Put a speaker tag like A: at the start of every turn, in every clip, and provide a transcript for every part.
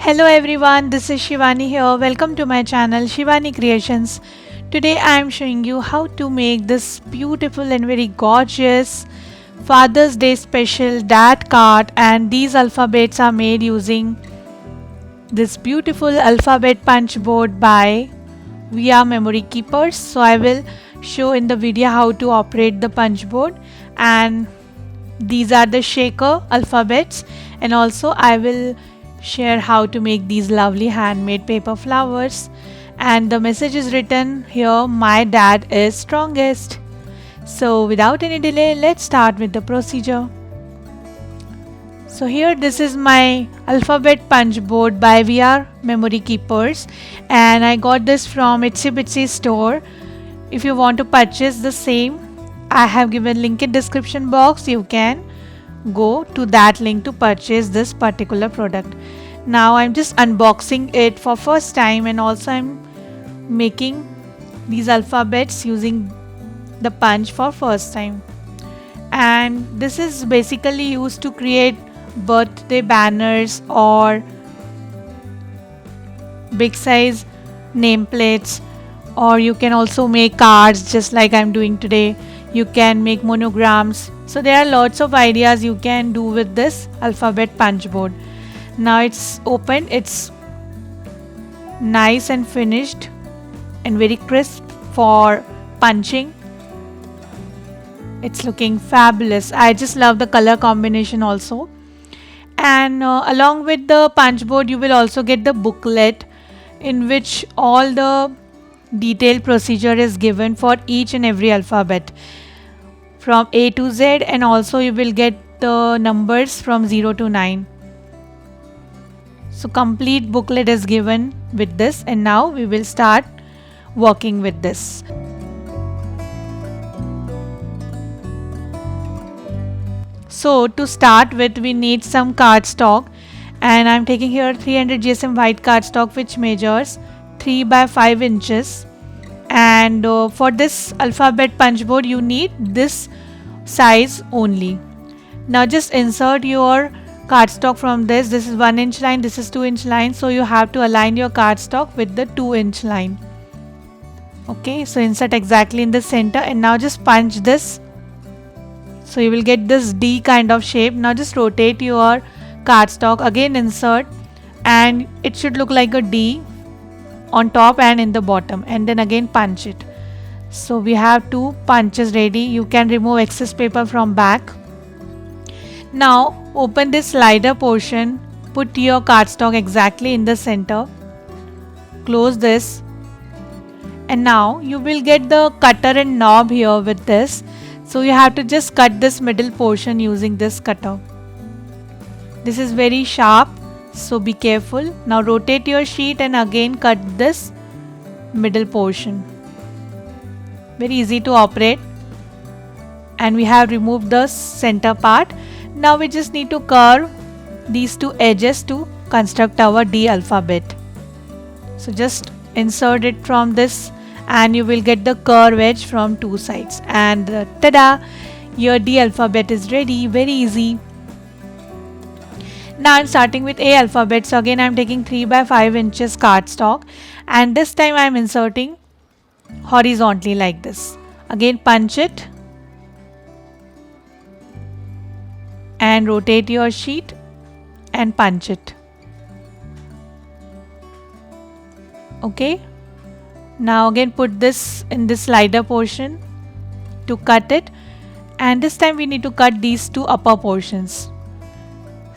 A: Hello everyone, this is Shivani here. Welcome to my channel Shivani Creations. Today I am showing you how to make this beautiful and very gorgeous Father's Day special dad card, and these alphabets are made using this beautiful alphabet punch board by via memory keepers. So I will show in the video how to operate the punch board, and these are the shaker alphabets, and also I will share how to make these lovely handmade paper flowers. And the message is written here, my dad is strongest. So without any delay, let's start with the procedure. So here this is my alphabet punch board by VR Memory Keepers, and I got this from Itsy Bitsy store. If you want to purchase the same, I have given link in description box. You can go to that link to purchase this particular product. Now I'm just unboxing it for first time, and also I'm making these alphabets using the punch for first time. And this is basically used to create birthday banners or big size nameplates, or you can also make cards just like I'm doing today. You can make monograms. So there are lots of ideas you can do with this alphabet punch board. Now it's open, it's nice and finished and very crisp for punching. It's looking fabulous. I just love the color combination also. And along with the punch board, you will also get the booklet in which all the detailed procedure is given for each and every alphabet from A to Z, and also you will get the numbers from 0 to 9. So complete booklet is given with this, and now we will start working with this. So to start with, we need some cardstock, and I'm taking here 300 GSM white cardstock which measures 3 by 5 inches. And for this alphabet punch board you need this size only. Now just insert your cardstock from this. This is 1 inch line, this is 2 inch line, so you have to align your cardstock with the 2 inch line. Okay, so insert exactly in the center, and now just punch this. So you will get this D kind of shape. Now just rotate your cardstock, again insert, and it should look like a D on top and in the bottom, and then again punch it. So we have 2 punches ready. You can remove excess paper from back. Now open this slider portion, put your cardstock exactly in the center, close this, and now you will get the cutter and knob here with this. So you have to just cut this middle portion using this cutter. This is very sharp, so be careful. Now rotate your sheet and again cut this middle portion. Very easy to operate. And we have removed the center part. Now we just need to curve these 2 edges to construct our D alphabet. So just insert it from this, and you will get the curve edge from 2 sides, and tada, your D alphabet is ready. Very easy. Now I'm starting with A alphabet. So again I'm taking 3 by 5 inches cardstock, and this time I'm inserting horizontally like this. Again punch it and rotate your sheet and punch it. Okay, now again put this in this slider portion to cut it, and this time we need to cut these 2 upper portions.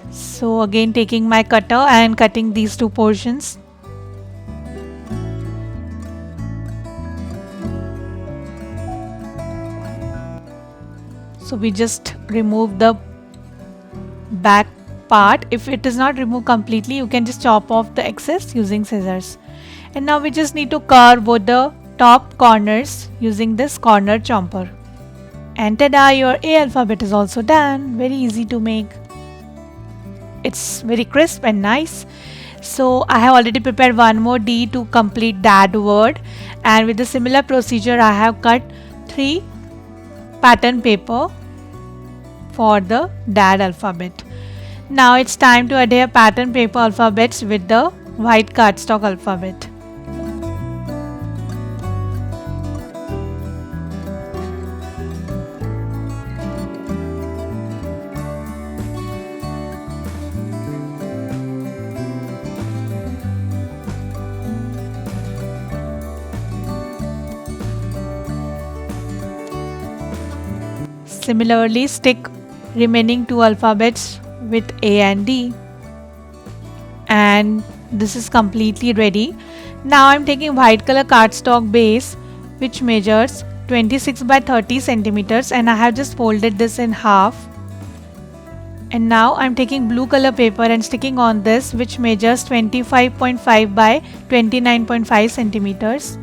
A: So again taking my cutter and cutting these 2 portions. So we just remove the back part. If it is not removed completely, you can just chop off the excess using scissors. And now we just need to curve both the top corners using this corner chomper. And tada, your A alphabet is also done. Very easy to make. It's very crisp and nice. So I have already prepared one more D to complete that word, and with the similar procedure I have cut 3 pattern paper for the dad alphabet. Now it's time to adhere pattern paper alphabets with the white cardstock alphabet. Similarly, stick remaining two alphabets with A and D. And this is completely ready. Now I'm taking white color cardstock base which measures 26 by 30 centimeters, and I have just folded this in half. And now I'm taking blue color paper and sticking on this which measures 25.5 by 29.5 centimeters.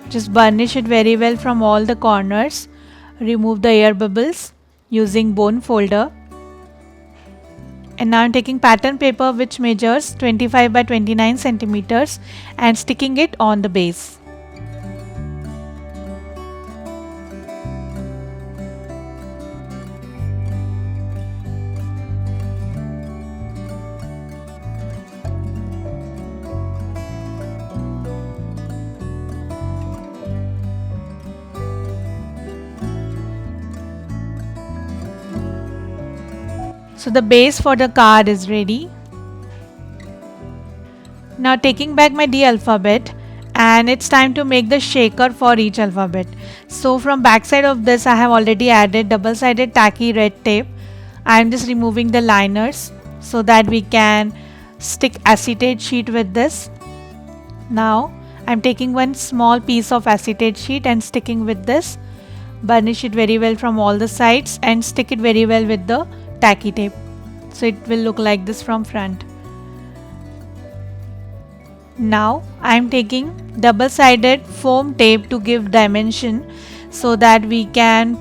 A: Just burnish it very well from all the corners. Remove the air bubbles using bone folder. And now I'm taking pattern paper which measures 25 by 29 centimeters and sticking it on the base. So the base for the card is ready. Now taking back my D alphabet, and it's time to make the shaker for each alphabet. So from backside of this I have already added double-sided tacky red tape. I am just removing the liners so that we can stick acetate sheet with this. Now I'm taking one small piece of acetate sheet and sticking with this. Burnish it very well from all the sides and stick it very well with the tacky tape, so it will look like this from front. Now I am taking double-sided foam tape to give dimension so that we can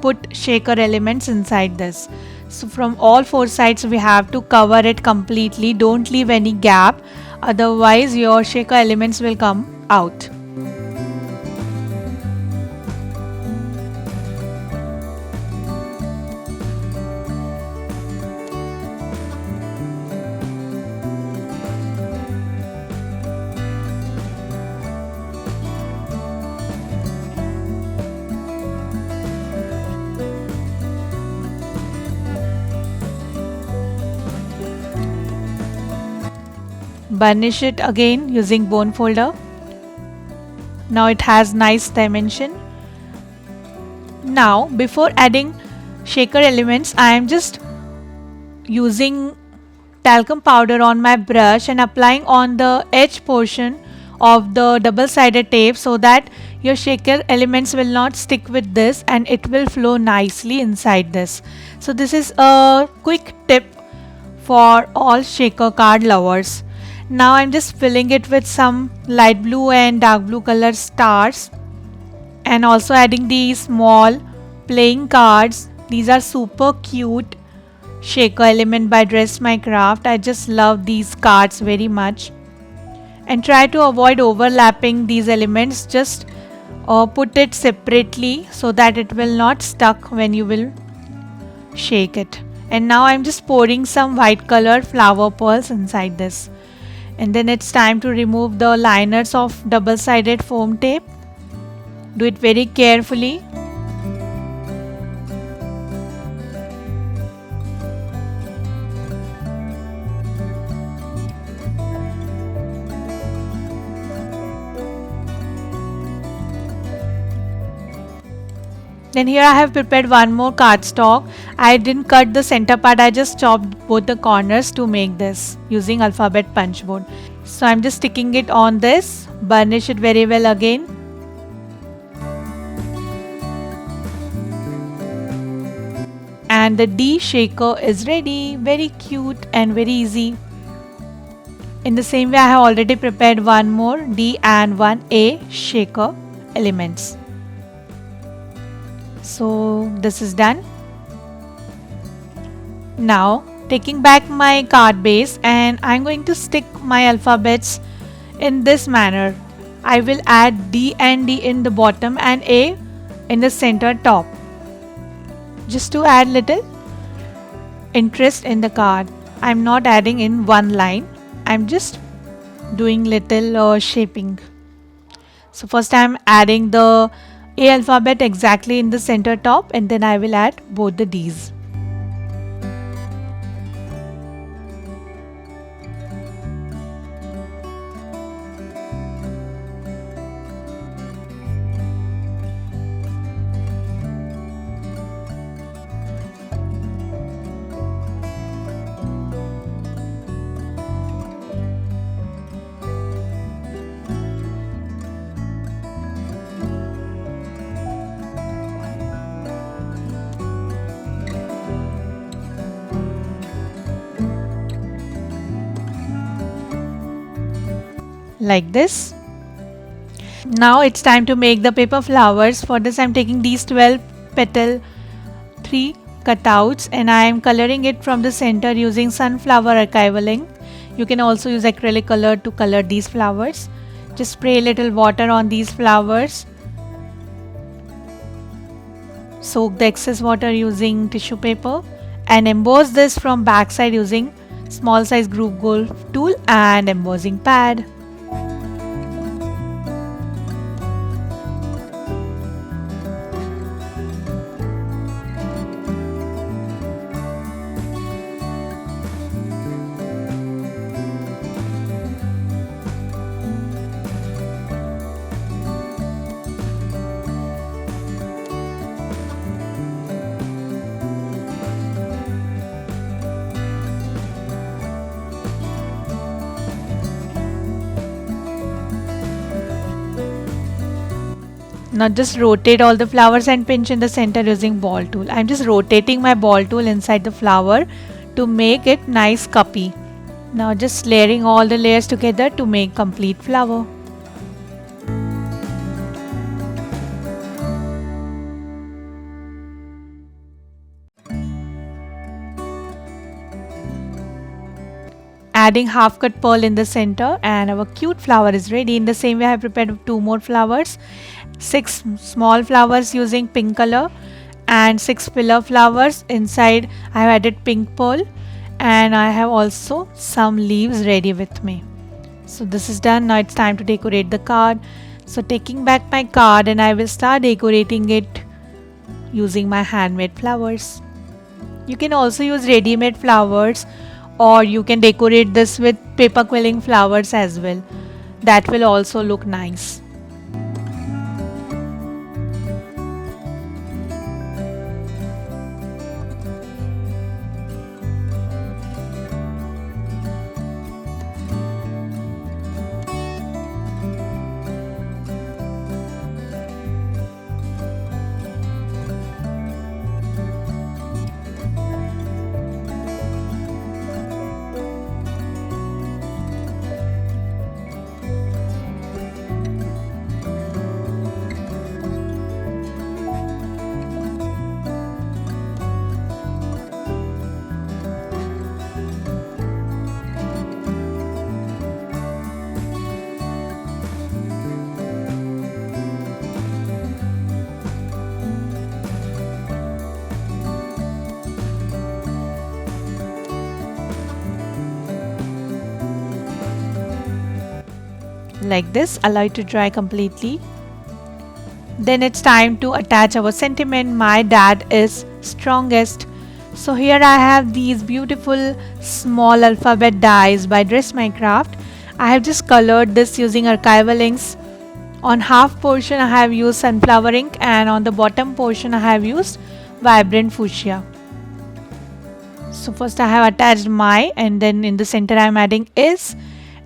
A: put shaker elements inside this. So from all four sides we have to cover it completely. Don't leave any gap, otherwise your shaker elements will come out. Burnish it again using bone folder. Now it has nice dimension. Now before adding shaker elements, I am just using talcum powder on my brush and applying on the edge portion of the double-sided tape so that your shaker elements will not stick with this and it will flow nicely inside this. So this is a quick tip for all shaker card lovers. Now I'm just filling it with some light blue and dark blue color stars and also adding these small playing cards. These are super cute shaker element by Dress My Craft. I just love these cards very much. And try to avoid overlapping these elements. Just put it separately so that it will not stuck when you will shake it. And now I'm just pouring some white color flower pearls inside this. And then it's time to remove the liners of double-sided foam tape. Do it very carefully. Then here I have prepared one more cardstock. I didn't cut the center part, I just chopped both the corners to make this using alphabet punch board. So I'm just sticking it on this, burnish it very well again. And the D shaker is ready, very cute and very easy. In the same way I have already prepared one more D and one A shaker elements. So this is done. Now taking back my card base and I'm going to stick my alphabets in this manner. I will add D and D in the bottom and A in the center top. Just to add little. interest in the card. I'm not adding in one line. I'm just doing little shaping. So first I'm adding the A alphabet exactly in the center top, and then I will add both the D's. Like this. Now it's time to make the paper flowers. For this I'm taking these 12 petal 3 cutouts, and I am coloring it from the center using sunflower archival ink. You can also use acrylic color to color these flowers. Just spray a little water on these flowers. Soak the excess water using tissue paper and emboss this from backside using small size groove golf tool and embossing pad. Now just rotate all the flowers and pinch in the center using ball tool. I'm just rotating my ball tool inside the flower to make it nice cuppy. Now just layering all the layers together to make complete flower. Adding half cut pearl in the center, and our cute flower is ready. In the same way I have prepared 2 more flowers. 6 small flowers using pink color and 6 pillar flowers. Inside I have added pink pearl, and I have also some leaves ready with me. So this is done. Now it's time to decorate the card. So taking back my card, and I will start decorating it using my handmade flowers. You can also use ready-made flowers, or you can decorate this with paper quilling flowers as well. That will also look nice. Like this, allow it to dry completely. Then it's time to attach our sentiment. My dad is strongest. So here I have these beautiful small alphabet dies by Dress My Craft. I have just colored this using archival inks. On half portion I have used sunflower ink, and on the bottom portion I have used vibrant fuchsia. So first I have attached my, and then in the center I am adding is,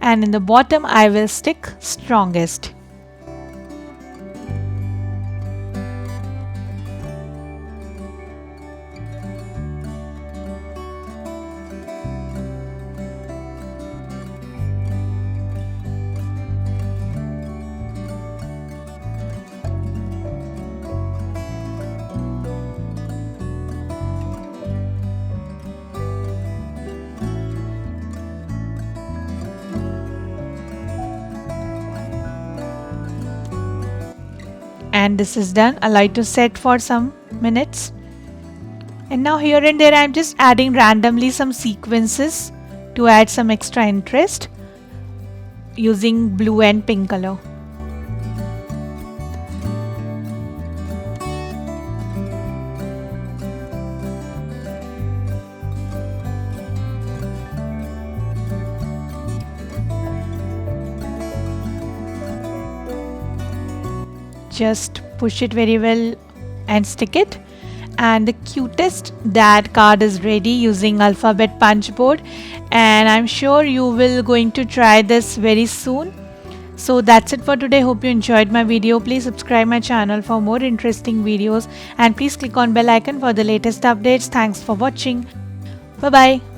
A: and in the bottom I will stick strongest. And this is done. Allow it to set for some minutes. And now here and there I'm just adding randomly some sequences to add some extra interest using blue and pink color. Just push it very well and stick it. And the cutest dad card is ready using alphabet punch board, and I'm sure you will going to try this very soon. So that's it for today. Hope you enjoyed my video. Please subscribe my channel for more interesting videos, and please click on bell icon for the latest updates. Thanks for watching. Bye bye.